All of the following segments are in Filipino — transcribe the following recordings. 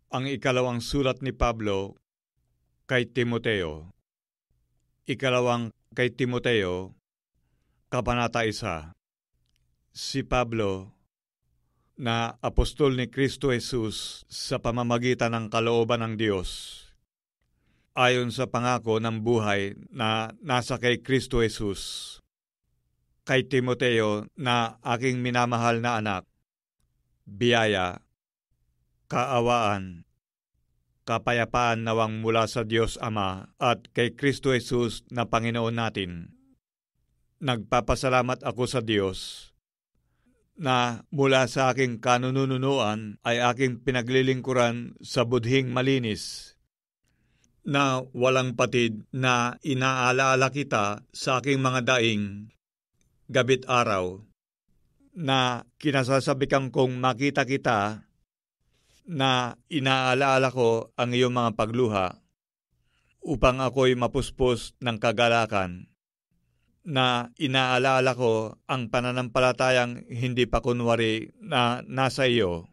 Ang ikalawang sulat ni Pablo kay Timoteo. Ikalawang kay Timoteo, Kabanata 1. Si Pablo, na apostol ni Kristo Jesus sa pamamagitan ng kalooban ng Diyos, ayon sa pangako ng buhay na nasa kay Kristo Jesus. Kay Timoteo na aking minamahal na anak, biyaya, kaawaan, kapayapaan nawang mula sa Diyos Ama at kay Kristo Jesus na Panginoon natin. Nagpapasalamat ako sa Diyos na mula sa aking kanununuan ay aking pinaglilingkuran sa budhing malinis, na walang patid na inaalaala kita sa aking mga daing, gabit araw, na kinasasabikan kong makita kita, na inaalaala ko ang iyong mga pagluha, upang ako'y mapuspos ng kagalakan, na inaalaala ko ang pananampalatayang hindi pa kunwari na nasa iyo,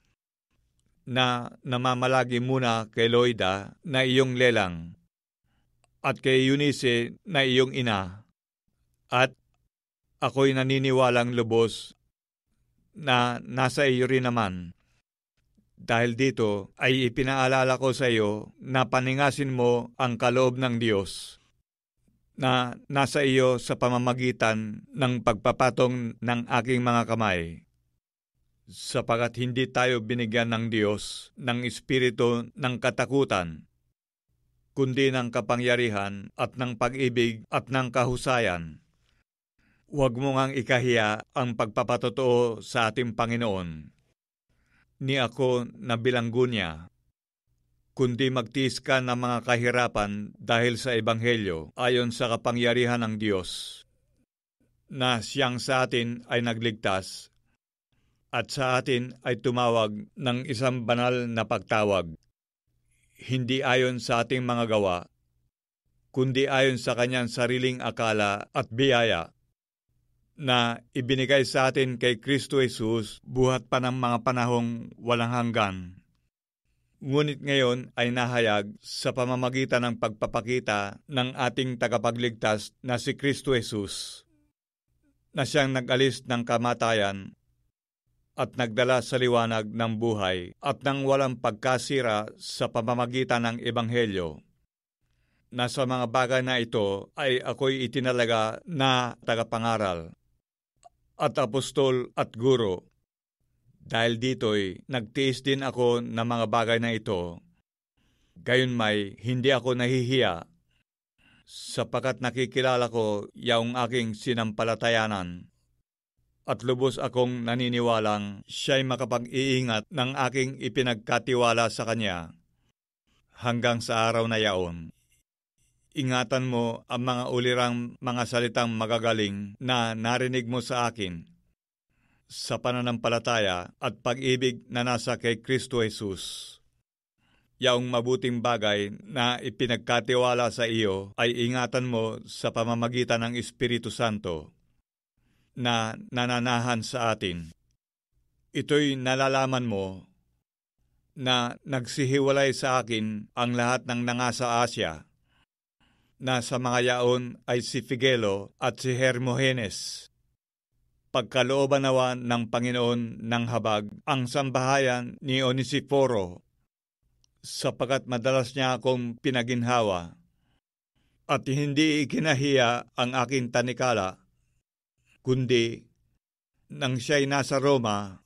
na namamalagi muna kay Loida na iyong lelang, at kay Eunice na iyong ina, at ako'y naniniwalang lubos na nasa iyo rin naman. Dahil dito ay ipinaalala ko sa iyo na paningasin mo ang kaloob ng Diyos na nasa iyo sa pamamagitan ng pagpapatong ng aking mga kamay, sapagat hindi tayo binigyan ng Diyos ng espiritu ng katakutan, kundi ng kapangyarihan at ng pag-ibig at ng kahusayan. Huwag mo ngang ikahiya ang pagpapatotoo sa ating Panginoon. Ni ako na bilanggo niya, kundi magtiis ka ng mga kahirapan dahil sa Ebanghelyo ayon sa kapangyarihan ng Diyos, na siyang sa atin ay nagligtas at sa atin ay tumawag ng isang banal na pagtawag, hindi ayon sa ating mga gawa, kundi ayon sa kanyang sariling akala at biyaya, na ibinigay sa atin kay Kristo Jesus buhat pa ng mga panahong walang hanggan. Ngunit ngayon ay nahayag sa pamamagitan ng pagpapakita ng ating tagapagligtas na si Kristo Jesus, na siyang nag-alis ng kamatayan at nagdala sa liwanag ng buhay at ng walang pagkasira sa pamamagitan ng Ebanghelyo. Na sa mga bagay na ito ay ako'y itinalaga na tagapangaral at apostol at guro. Dahil dito'y nagtiis din ako ng mga bagay na ito. Gayunmay hindi ako nahihiya, sapagkat nakikilala ko yaong aking sinampalatayanan, at lubos akong naniniwalang siya'y makapag-iingat ng aking ipinagkatiwala sa kanya hanggang sa araw na yaon. Ingatan mo ang mga ulirang mga salitang magagaling na narinig mo sa akin, sa pananampalataya at pag-ibig na nasa kay Kristo Jesus. Yaong mabuting bagay na ipinagkatiwala sa iyo ay ingatan mo sa pamamagitan ng Espiritu Santo na nananahan sa atin. Ito'y nalalaman mo na nagsihiwalay sa akin ang lahat ng nangasa Asya, na sa mga yaon ay si Figelo at si Hermogenes. Pagkalooban nawa ng Panginoon ng habag ang sambahayan ni Onesiforo, sapagat madalas niya akong pinaginhawa, at hindi ikinahiya ang aking tanikala, kundi nang siya'y nasa Roma,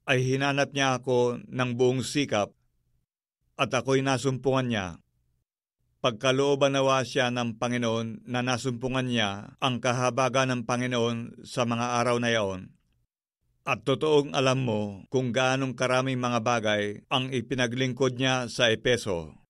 ay hinanap niya ako ng buong sikap, at ako'y nasumpungan niya. Pagkalooban nawa siya ng Panginoon na nasumpungan niya ang kahabagan ng Panginoon sa mga araw na yaon. At totoong alam mo kung gaanong karaming mga bagay ang ipinaglingkod niya sa Epeso.